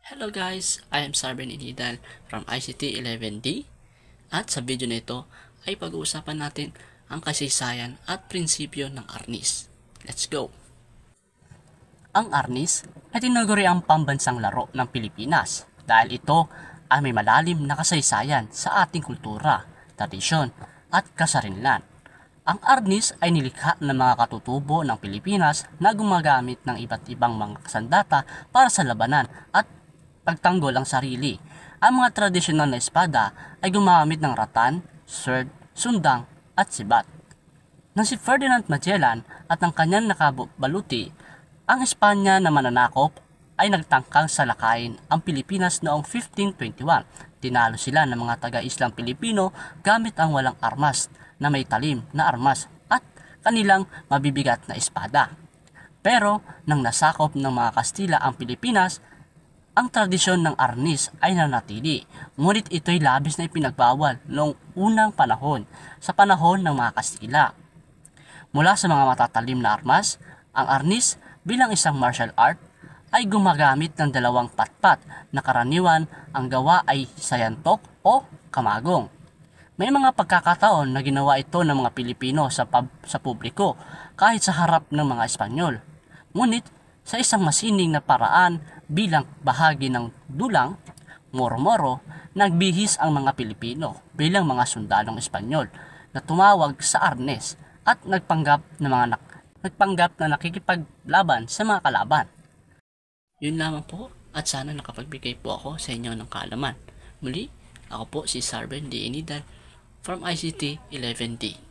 Hello guys, I am Sarben Inidal from ICT 11D at sa video nito ay pag-uusapan natin ang kasaysayan at prinsipyo ng arnis. Let's go! Ang arnis ay tinaguri ang pambansang laro ng Pilipinas dahil ito ay may malalim na kasaysayan sa ating kultura, tradisyon at kasarinlan. Ang arnis ay nilikha ng mga katutubo ng Pilipinas na gumagamit ng iba't ibang mga sandata para sa labanan at pagtanggol ang sarili. Ang mga tradisyonal na espada ay gumamit ng ratan, sword, sundang at sibat. Nang si Ferdinand Magellan at ang kanyang nakabaluti, ang Espanya na mananakop ay nagtangkang salakayin ang Pilipinas noong 1521. Tinalo sila ng mga taga-Islang Pilipino gamit ang walang armas na may talim na armas at kanilang mabibigat na espada. Pero nang nasakop ng mga Kastila ang Pilipinas, ang tradisyon ng arnis ay nanatili, ngunit ito'y labis na ipinagbawal noong unang panahon, sa panahon ng mga Kastila. Mula sa mga matatalim na armas, ang arnis bilang isang martial art ay gumagamit ng dalawang patpat na karaniwan ang gawa ay sayantok o kamagong. May mga pagkakataon na ginawa ito ng mga Pilipino sa publiko kahit sa harap ng mga Espanyol. Ngunit sa isang masining na paraan bilang bahagi ng dulang Moro-Moro, nagbihis ang mga Pilipino bilang mga sundalong Espanyol na tumawag sa arnes at nagpanggap na nakikipaglaban sa mga kalaban. Yun lamang po at sana nakapagbigay po ako sa inyo ng kaalaman. Muli, ako po si Sarben D. Inidal from ICT 11D.